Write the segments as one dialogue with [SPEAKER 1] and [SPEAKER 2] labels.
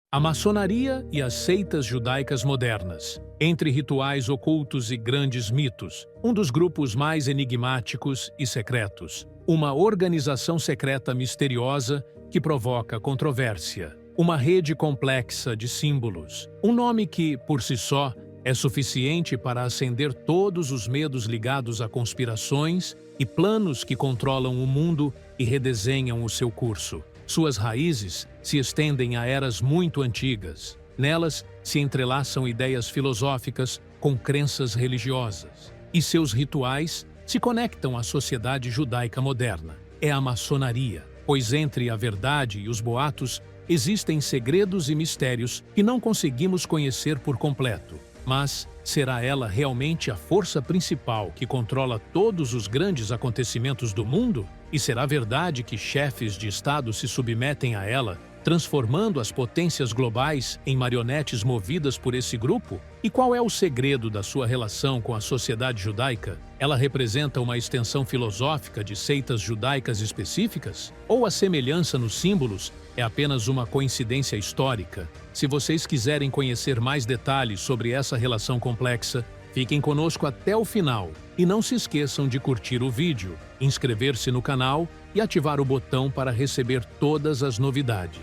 [SPEAKER 1] A maçonaria e as seitas judaicas modernas. Entre rituais ocultos e grandes mitos, um dos grupos mais enigmáticos e secretos. Uma organização secreta misteriosa que provoca controvérsia. Uma rede complexa de símbolos. Um nome que, por si só, é suficiente para acender todos os medos ligados a conspirações e planos que controlam o mundo e redesenham o seu curso. Suas raízes se estendem a eras muito antigas. Nelas se entrelaçam ideias filosóficas com crenças religiosas. E seus rituais se conectam à sociedade judaica moderna. É a maçonaria, pois entre a verdade e os boatos existem segredos e mistérios que não conseguimos conhecer por completo. Mas será ela realmente a força principal que controla todos os grandes acontecimentos do mundo? E será verdade que chefes de Estado se submetem a ela, transformando as potências globais em marionetes movidas por esse grupo? E qual é o segredo da sua relação com a sociedade judaica? Ela representa uma extensão filosófica de seitas judaicas específicas? Ou a semelhança nos símbolos é apenas uma coincidência histórica? Se vocês quiserem conhecer mais detalhes sobre essa relação complexa, fiquem conosco até o final e não se esqueçam de curtir o vídeo, inscrever-se no canal e ativar o botão para receber todas as novidades.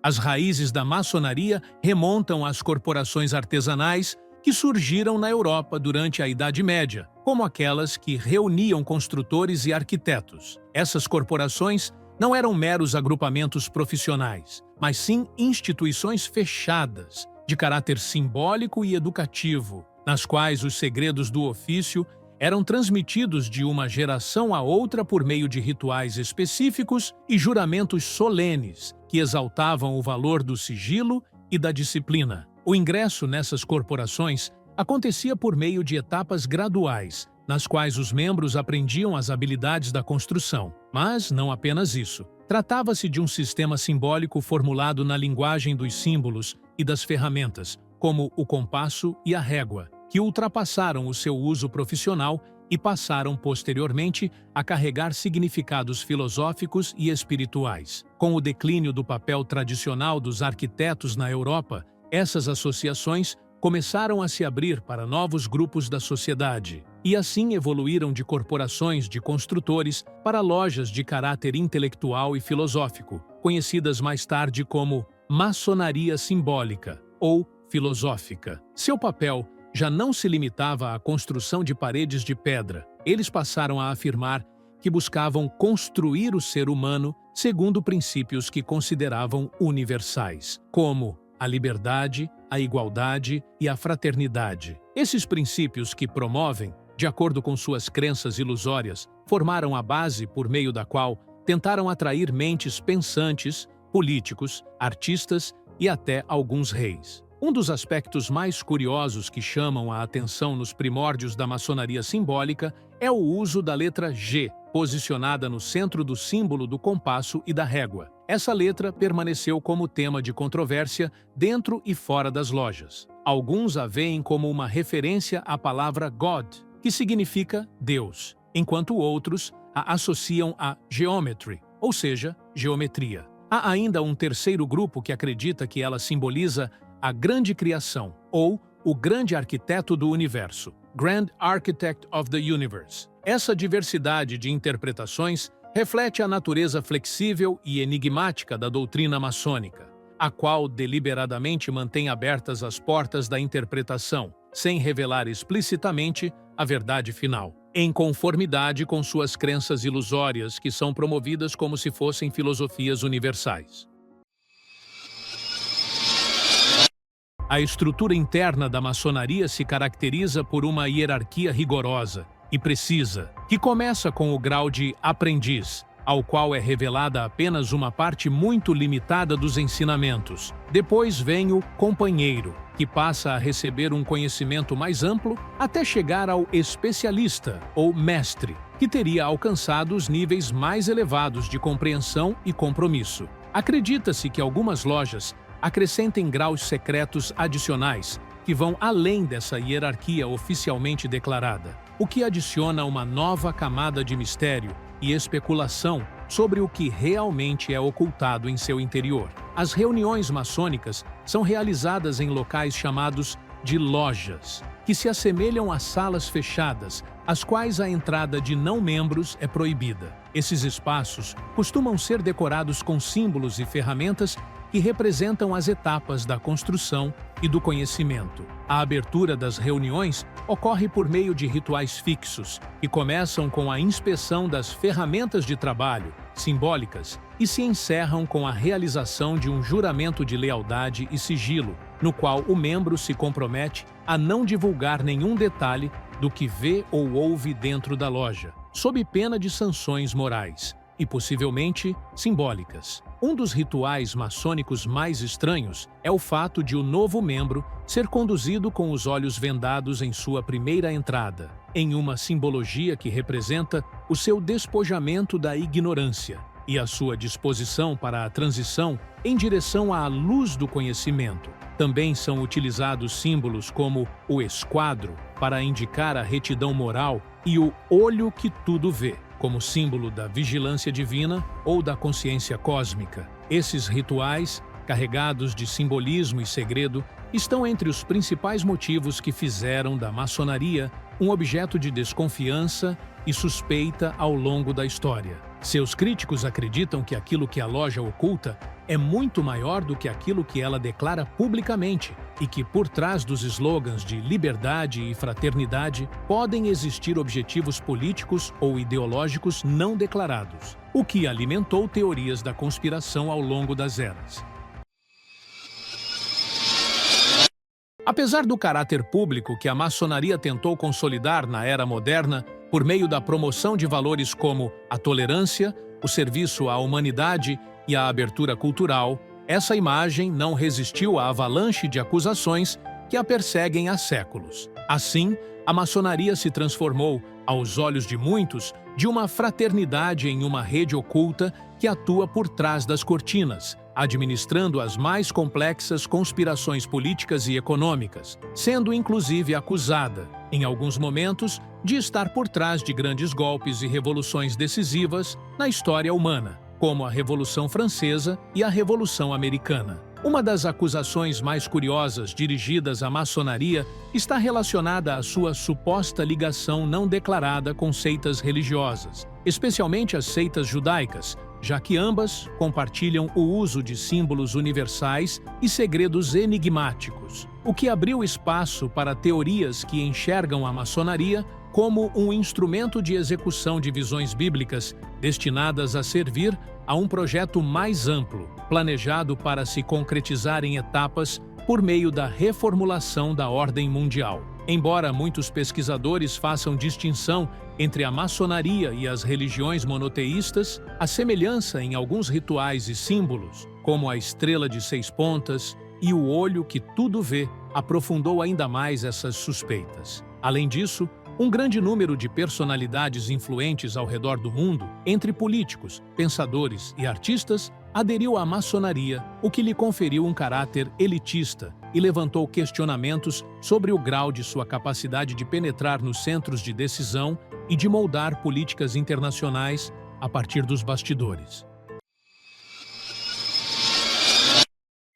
[SPEAKER 1] As raízes da maçonaria remontam às corporações artesanais que surgiram na Europa durante a Idade Média, como aquelas que reuniam construtores e arquitetos. Essas corporações não eram meros agrupamentos profissionais, mas sim instituições fechadas, de caráter simbólico e educativo, nas quais os segredos do ofício eram transmitidos de uma geração a outra por meio de rituais específicos e juramentos solenes que exaltavam o valor do sigilo e da disciplina. O ingresso nessas corporações acontecia por meio de etapas graduais, nas quais os membros aprendiam as habilidades da construção. Mas não apenas isso. Tratava-se de um sistema simbólico formulado na linguagem dos símbolos e das ferramentas, como o compasso e a régua, que ultrapassaram o seu uso profissional e passaram posteriormente a carregar significados filosóficos e espirituais. Com o declínio do papel tradicional dos arquitetos na Europa, essas associações começaram a se abrir para novos grupos da sociedade, e assim evoluíram de corporações de construtores para lojas de caráter intelectual e filosófico, conhecidas mais tarde como maçonaria simbólica ou filosófica. Seu papel já não se limitava à construção de paredes de pedra. Eles passaram a afirmar que buscavam construir o ser humano segundo princípios que consideravam universais, como a liberdade, a igualdade e a fraternidade. Esses princípios que promovem, de acordo com suas crenças ilusórias, formaram a base por meio da qual tentaram atrair mentes pensantes, políticos, artistas e até alguns reis. Um dos aspectos mais curiosos que chamam a atenção nos primórdios da maçonaria simbólica é o uso da letra G, posicionada no centro do símbolo do compasso e da régua. Essa letra permaneceu como tema de controvérsia dentro e fora das lojas. Alguns a veem como uma referência à palavra God, que significa Deus, enquanto outros a associam a geometry, ou seja, geometria. Há ainda um terceiro grupo que acredita que ela simboliza a grande criação, ou o grande arquiteto do universo, Grand Architect of the Universe. Essa diversidade de interpretações reflete a natureza flexível e enigmática da doutrina maçônica, a qual deliberadamente mantém abertas as portas da interpretação, sem revelar explicitamente a verdade final, em conformidade com suas crenças ilusórias que são promovidas como se fossem filosofias universais. A estrutura interna da maçonaria se caracteriza por uma hierarquia rigorosa e precisa, que começa com o grau de aprendiz, ao qual é revelada apenas uma parte muito limitada dos ensinamentos. Depois vem o companheiro, que passa a receber um conhecimento mais amplo até chegar ao especialista ou mestre, que teria alcançado os níveis mais elevados de compreensão e compromisso. Acredita-se que algumas lojas acrescentem graus secretos adicionais, que vão além dessa hierarquia oficialmente declarada, o que adiciona uma nova camada de mistério e especulação sobre o que realmente é ocultado em seu interior. As reuniões maçônicas são realizadas em locais chamados de lojas, que se assemelham a salas fechadas, às quais a entrada de não-membros é proibida. Esses espaços costumam ser decorados com símbolos e ferramentas que representam as etapas da construção e do conhecimento. A abertura das reuniões ocorre por meio de rituais fixos, que começam com a inspeção das ferramentas de trabalho, simbólicas, e se encerram com a realização de um juramento de lealdade e sigilo, no qual o membro se compromete a não divulgar nenhum detalhe do que vê ou ouve dentro da loja, sob pena de sanções morais e possivelmente simbólicas. Um dos rituais maçônicos mais estranhos é o fato de o novo membro ser conduzido com os olhos vendados em sua primeira entrada, em uma simbologia que representa o seu despojamento da ignorância e a sua disposição para a transição em direção à luz do conhecimento. Também são utilizados símbolos como o esquadro para indicar a retidão moral e o olho que tudo vê, como símbolo da vigilância divina ou da consciência cósmica. Esses rituais, carregados de simbolismo e segredo, estão entre os principais motivos que fizeram da maçonaria um objeto de desconfiança e suspeita ao longo da história. Seus críticos acreditam que aquilo que a loja oculta é muito maior do que aquilo que ela declara publicamente e que, por trás dos slogans de liberdade e fraternidade, podem existir objetivos políticos ou ideológicos não declarados, o que alimentou teorias da conspiração ao longo das eras. Apesar do caráter público que a maçonaria tentou consolidar na era moderna por meio da promoção de valores como a tolerância, o serviço à humanidade e a abertura cultural, essa imagem não resistiu à avalanche de acusações que a perseguem há séculos. Assim, a maçonaria se transformou, aos olhos de muitos, de uma fraternidade em uma rede oculta que atua por trás das cortinas, administrando as mais complexas conspirações políticas e econômicas, sendo inclusive acusada, em alguns momentos, de estar por trás de grandes golpes e revoluções decisivas na história humana, como a Revolução Francesa e a Revolução Americana. Uma das acusações mais curiosas dirigidas à maçonaria está relacionada à sua suposta ligação não declarada com seitas religiosas, especialmente as seitas judaicas, já que ambas compartilham o uso de símbolos universais e segredos enigmáticos, o que abriu espaço para teorias que enxergam a maçonaria como um instrumento de execução de visões bíblicas destinadas a servir a um projeto mais amplo, planejado para se concretizar em etapas por meio da reformulação da ordem mundial. Embora muitos pesquisadores façam distinção entre a maçonaria e as religiões monoteístas, a semelhança em alguns rituais e símbolos, como a estrela de 6 pontas e o olho que tudo vê, aprofundou ainda mais essas suspeitas. Além disso, um grande número de personalidades influentes ao redor do mundo, entre políticos, pensadores e artistas, aderiu à maçonaria, o que lhe conferiu um caráter elitista e levantou questionamentos sobre o grau de sua capacidade de penetrar nos centros de decisão e de moldar políticas internacionais a partir dos bastidores.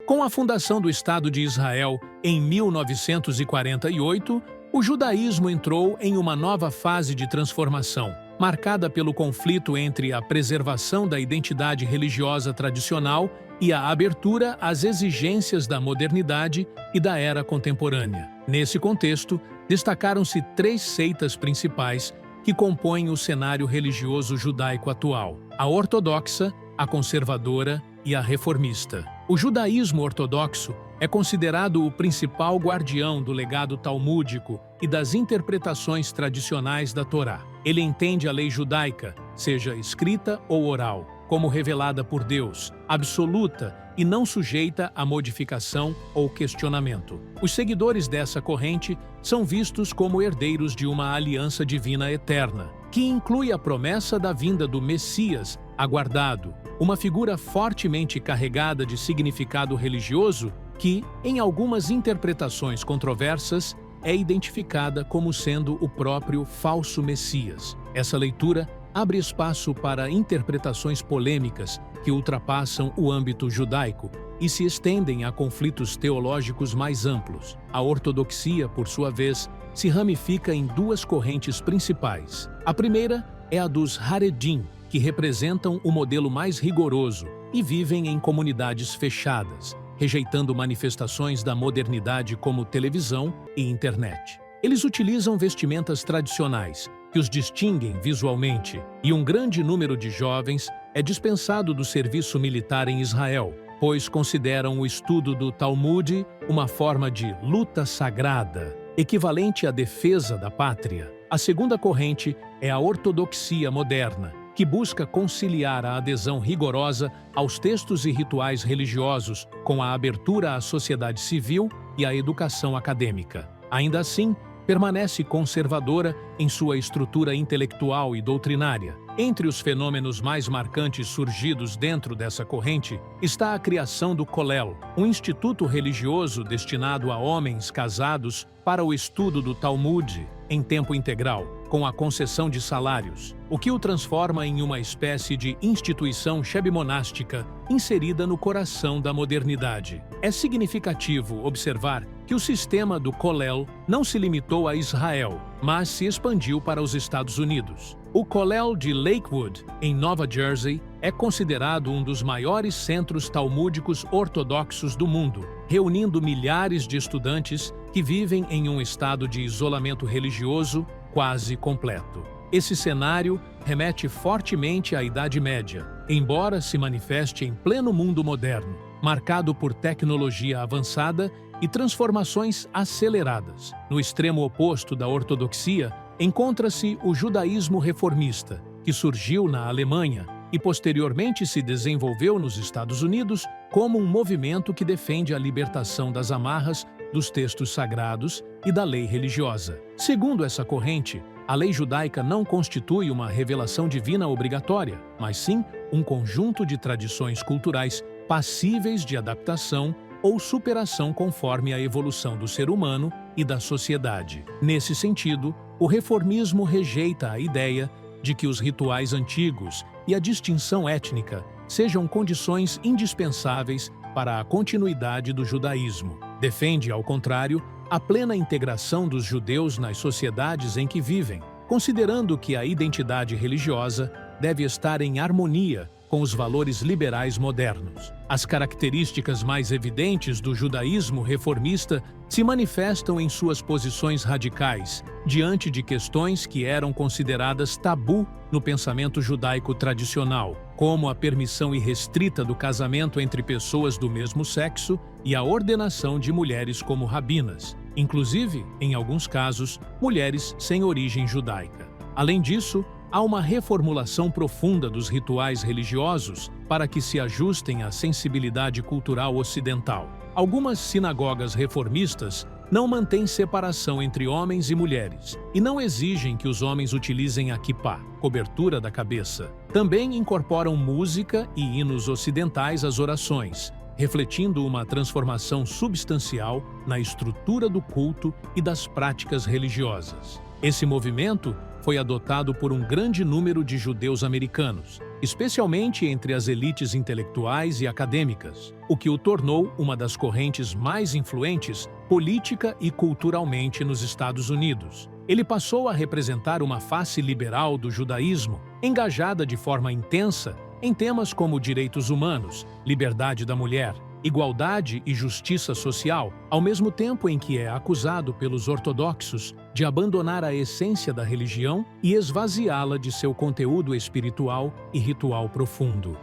[SPEAKER 1] Com a fundação do Estado de Israel em 1948, o judaísmo entrou em uma nova fase de transformação, marcada pelo conflito entre a preservação da identidade religiosa tradicional e a abertura às exigências da modernidade e da era contemporânea. Nesse contexto, destacaram-se 3 seitas principais que compõem o cenário religioso judaico atual: a ortodoxa, a conservadora e a reformista. O judaísmo ortodoxo é considerado o principal guardião do legado talmúdico e das interpretações tradicionais da Torá. Ele entende a lei judaica, seja escrita ou oral, como revelada por Deus, absoluta e não sujeita a modificação ou questionamento. Os seguidores dessa corrente são vistos como herdeiros de uma aliança divina eterna, que inclui a promessa da vinda do Messias aguardado, uma figura fortemente carregada de significado religioso que, em algumas interpretações controversas, é identificada como sendo o próprio falso Messias. Essa leitura abre espaço para interpretações polêmicas que ultrapassam o âmbito judaico e se estendem a conflitos teológicos mais amplos. A ortodoxia, por sua vez, se ramifica em duas correntes principais. A primeira é a dos Haredim, que representam o modelo mais rigoroso e vivem em comunidades fechadas, rejeitando manifestações da modernidade como televisão e internet. Eles utilizam vestimentas tradicionais, que os distinguem visualmente, e um grande número de jovens é dispensado do serviço militar em Israel, pois consideram o estudo do Talmud uma forma de luta sagrada, equivalente à defesa da pátria. A segunda corrente é a ortodoxia moderna, que busca conciliar a adesão rigorosa aos textos e rituais religiosos com a abertura à sociedade civil e à educação acadêmica. Ainda assim, permanece conservadora em sua estrutura intelectual e doutrinária. Entre os fenômenos mais marcantes surgidos dentro dessa corrente está a criação do Kollel, um instituto religioso destinado a homens casados para o estudo do Talmud em tempo integral, com a concessão de salários, o que o transforma em uma espécie de instituição shebmonástica inserida no coração da modernidade. É significativo observar que o sistema do Kollel não se limitou a Israel, mas se expandiu para os Estados Unidos. O Kollel de Lakewood, em Nova Jersey, é considerado um dos maiores centros talmúdicos ortodoxos do mundo, reunindo milhares de estudantes que vivem em um estado de isolamento religioso quase completo. Esse cenário remete fortemente à Idade Média, embora se manifeste em pleno mundo moderno, marcado por tecnologia avançada e transformações aceleradas. No extremo oposto da ortodoxia, encontra-se o judaísmo reformista, que surgiu na Alemanha e posteriormente se desenvolveu nos Estados Unidos como um movimento que defende a libertação das amarras dos textos sagrados e da lei religiosa. Segundo essa corrente, a lei judaica não constitui uma revelação divina obrigatória, mas sim um conjunto de tradições culturais passíveis de adaptação ou superação conforme a evolução do ser humano e da sociedade. Nesse sentido, o reformismo rejeita a ideia de que os rituais antigos e a distinção étnica sejam condições indispensáveis para a continuidade do judaísmo. Defende, ao contrário, a plena integração dos judeus nas sociedades em que vivem, considerando que a identidade religiosa deve estar em harmonia com os valores liberais modernos. As características mais evidentes do judaísmo reformista se manifestam em suas posições radicais, diante de questões que eram consideradas tabu no pensamento judaico tradicional, como a permissão irrestrita do casamento entre pessoas do mesmo sexo e a ordenação de mulheres como rabinas, inclusive, em alguns casos, mulheres sem origem judaica. Além disso, há uma reformulação profunda dos rituais religiosos para que se ajustem à sensibilidade cultural ocidental. Algumas sinagogas reformistas não mantêm separação entre homens e mulheres e não exigem que os homens utilizem a kippá, cobertura da cabeça. Também incorporam música e hinos ocidentais às orações, refletindo uma transformação substancial na estrutura do culto e das práticas religiosas. Esse movimento foi adotado por um grande número de judeus americanos, especialmente entre as elites intelectuais e acadêmicas, o que o tornou uma das correntes mais influentes política e culturalmente nos Estados Unidos. Ele passou a representar uma face liberal do judaísmo, engajada de forma intensa em temas como direitos humanos, liberdade da mulher, igualdade e justiça social, ao mesmo tempo em que é acusado pelos ortodoxos de abandonar a essência da religião e esvaziá-la de seu conteúdo espiritual e ritual profundo.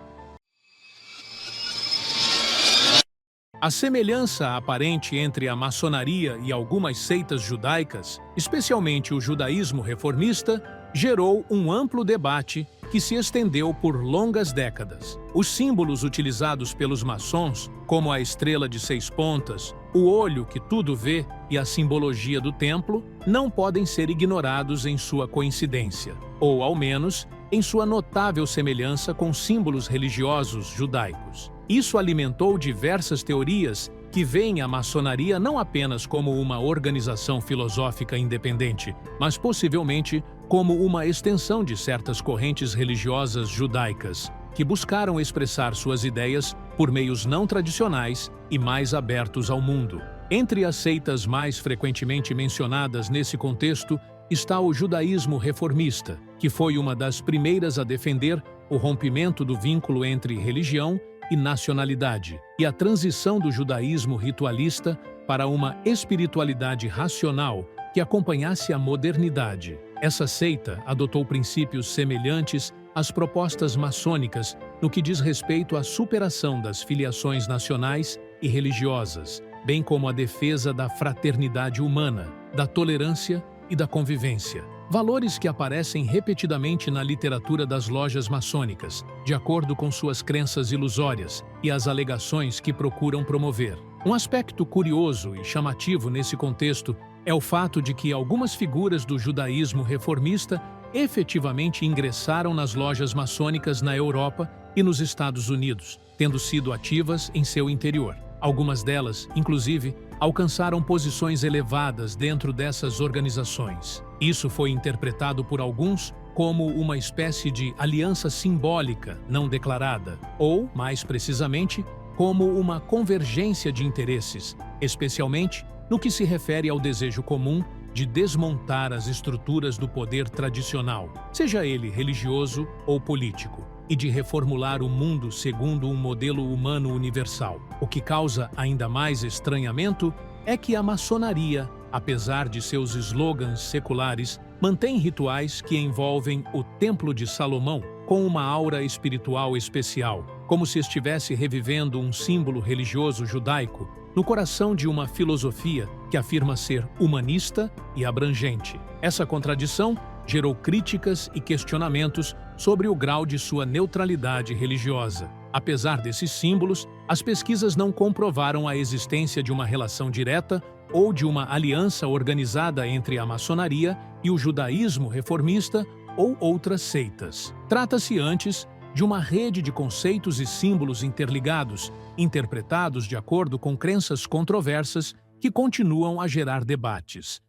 [SPEAKER 1] A semelhança aparente entre a maçonaria e algumas seitas judaicas, especialmente o judaísmo reformista, gerou um amplo debate que se estendeu por longas décadas. Os símbolos utilizados pelos maçons, como a estrela de 6 pontas, o olho que tudo vê e a simbologia do templo, não podem ser ignorados em sua coincidência, ou, ao menos, em sua notável semelhança com símbolos religiosos judaicos. Isso alimentou diversas teorias que veem a maçonaria não apenas como uma organização filosófica independente, mas possivelmente como uma extensão de certas correntes religiosas judaicas, que buscaram expressar suas ideias por meios não tradicionais e mais abertos ao mundo. Entre as seitas mais frequentemente mencionadas nesse contexto está o judaísmo reformista, que foi uma das primeiras a defender o rompimento do vínculo entre religião e nacionalidade, e a transição do judaísmo ritualista para uma espiritualidade racional que acompanhasse a modernidade. Essa seita adotou princípios semelhantes às propostas maçônicas no que diz respeito à superação das filiações nacionais e religiosas, bem como a defesa da fraternidade humana, da tolerância e da convivência. Valores que aparecem repetidamente na literatura das lojas maçônicas, de acordo com suas crenças ilusórias e as alegações que procuram promover. Um aspecto curioso e chamativo nesse contexto é o fato de que algumas figuras do judaísmo reformista efetivamente ingressaram nas lojas maçônicas na Europa e nos Estados Unidos, tendo sido ativas em seu interior. Algumas delas, inclusive, alcançaram posições elevadas dentro dessas organizações. Isso foi interpretado por alguns como uma espécie de aliança simbólica não declarada, ou, mais precisamente, como uma convergência de interesses, especialmente no que se refere ao desejo comum de desmontar as estruturas do poder tradicional, seja ele religioso ou político, e de reformular o mundo segundo um modelo humano universal. O que causa ainda mais estranhamento é que a maçonaria, apesar de seus slogans seculares, mantém rituais que envolvem o Templo de Salomão com uma aura espiritual especial, como se estivesse revivendo um símbolo religioso judaico no coração de uma filosofia que afirma ser humanista e abrangente. Essa contradição gerou críticas e questionamentos sobre o grau de sua neutralidade religiosa. Apesar desses símbolos, as pesquisas não comprovaram a existência de uma relação direta ou de uma aliança organizada entre a maçonaria e o judaísmo reformista ou outras seitas. Trata-se antes de uma rede de conceitos e símbolos interligados, interpretados de acordo com crenças controversas que continuam a gerar debates.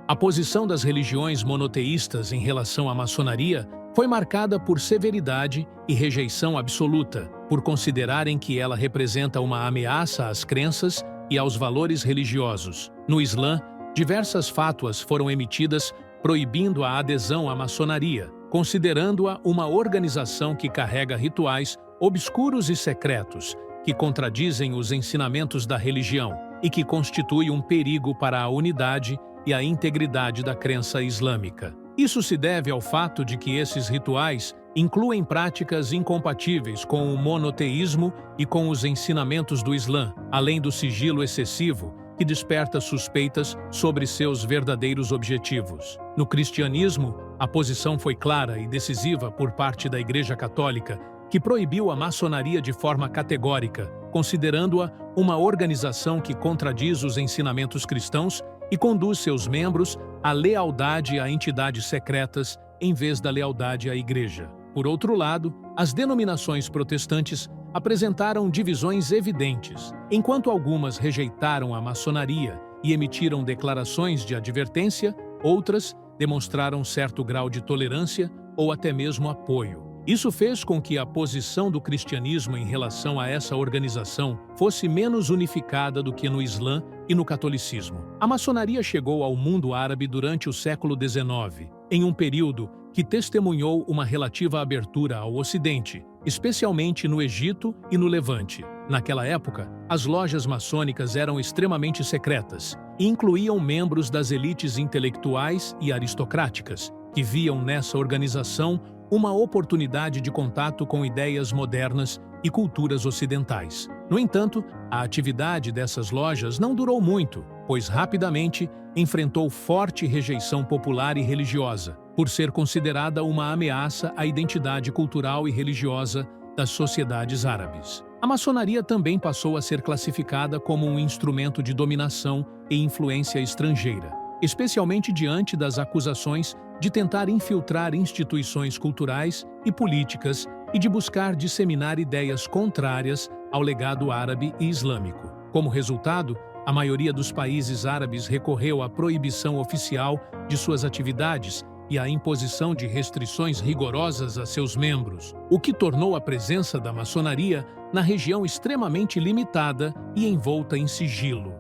[SPEAKER 1] A posição das religiões monoteístas em relação à maçonaria foi marcada por severidade e rejeição absoluta, por considerarem que ela representa uma ameaça às crenças e aos valores religiosos. No Islã, diversas fátuas foram emitidas proibindo a adesão à maçonaria, considerando-a uma organização que carrega rituais obscuros e secretos, que contradizem os ensinamentos da religião e que constitui um perigo para a unidade e a integridade da crença islâmica. Isso se deve ao fato de que esses rituais incluem práticas incompatíveis com o monoteísmo e com os ensinamentos do Islã, além do sigilo excessivo, que desperta suspeitas sobre seus verdadeiros objetivos. No cristianismo, a posição foi clara e decisiva por parte da Igreja Católica, que proibiu a maçonaria de forma categórica, considerando-a uma organização que contradiz os ensinamentos cristãos e conduz seus membros à lealdade a entidades secretas em vez da lealdade à Igreja. Por outro lado, as denominações protestantes apresentaram divisões evidentes. Enquanto algumas rejeitaram a maçonaria e emitiram declarações de advertência, outras demonstraram certo grau de tolerância ou até mesmo apoio. Isso fez com que a posição do cristianismo em relação a essa organização fosse menos unificada do que no Islã e no catolicismo. A maçonaria chegou ao mundo árabe durante o século XIX, em um período que testemunhou uma relativa abertura ao Ocidente, especialmente no Egito e no Levante. Naquela época, as lojas maçônicas eram extremamente secretas e incluíam membros das elites intelectuais e aristocráticas, que viam nessa organização uma oportunidade de contato com ideias modernas e culturas ocidentais. No entanto, a atividade dessas lojas não durou muito, pois rapidamente enfrentou forte rejeição popular e religiosa, por ser considerada uma ameaça à identidade cultural e religiosa das sociedades árabes. A maçonaria também passou a ser classificada como um instrumento de dominação e influência estrangeira, especialmente diante das acusações de tentar infiltrar instituições culturais e políticas e de buscar disseminar ideias contrárias ao legado árabe e islâmico. Como resultado, a maioria dos países árabes recorreu à proibição oficial de suas atividades e à imposição de restrições rigorosas a seus membros, o que tornou a presença da maçonaria na região extremamente limitada e envolta em sigilo.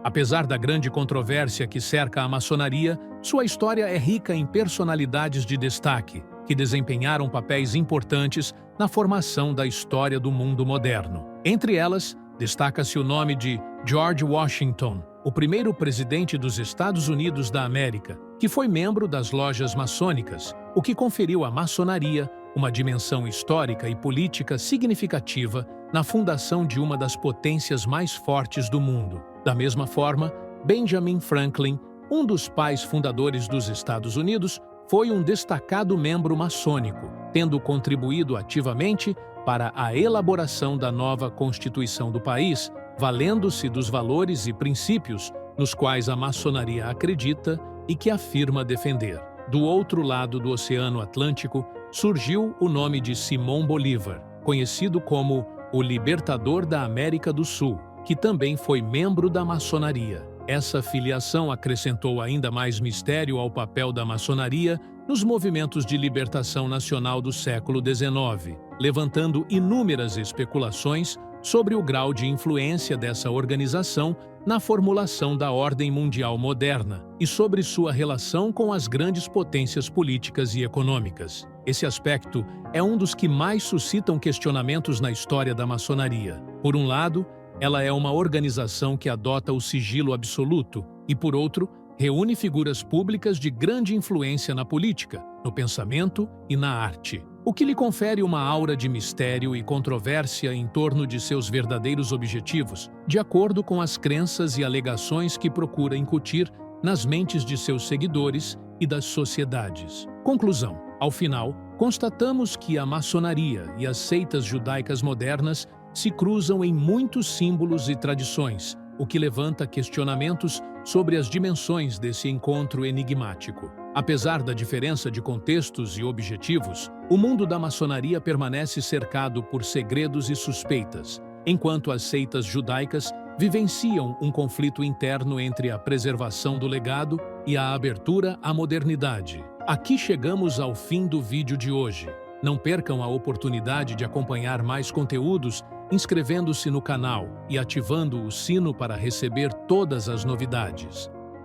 [SPEAKER 1] Apesar da grande controvérsia que cerca a maçonaria, sua história é rica em personalidades de destaque, que desempenharam papéis importantes na formação da história do mundo moderno. Entre elas, destaca-se o nome de George Washington, o primeiro presidente dos Estados Unidos da América, que foi membro das lojas maçônicas, o que conferiu à maçonaria uma dimensão histórica e política significativa na fundação de uma das potências mais fortes do mundo. Da mesma forma, Benjamin Franklin, um dos pais fundadores dos Estados Unidos, foi um destacado membro maçônico, tendo contribuído ativamente para a elaboração da nova Constituição do país, valendo-se dos valores e princípios nos quais a maçonaria acredita e que afirma defender. Do outro lado do Oceano Atlântico, surgiu o nome de Simão Bolívar, conhecido como o Libertador da América do Sul, que também foi membro da maçonaria. Essa filiação acrescentou ainda mais mistério ao papel da maçonaria nos movimentos de libertação nacional do século XIX, levantando inúmeras especulações sobre o grau de influência dessa organização na formulação da ordem mundial moderna e sobre sua relação com as grandes potências políticas e econômicas. Esse aspecto é um dos que mais suscitam questionamentos na história da maçonaria. Por um lado, ela é uma organização que adota o sigilo absoluto e, por outro, reúne figuras públicas de grande influência na política, no pensamento e na arte, o que lhe confere uma aura de mistério e controvérsia em torno de seus verdadeiros objetivos, de acordo com as crenças e alegações que procura incutir nas mentes de seus seguidores e das sociedades. Conclusão: ao final, constatamos que a maçonaria e as seitas judaicas modernas se cruzam em muitos símbolos e tradições, o que levanta questionamentos sobre as dimensões desse encontro enigmático. Apesar da diferença de contextos e objetivos, o mundo da maçonaria permanece cercado por segredos e suspeitas, enquanto as seitas judaicas vivenciam um conflito interno entre a preservação do legado e a abertura à modernidade. Aqui chegamos ao fim do vídeo de hoje. Não percam a oportunidade de acompanhar mais conteúdos inscrevendo-se no canal e ativando o sino para receber todas as novidades.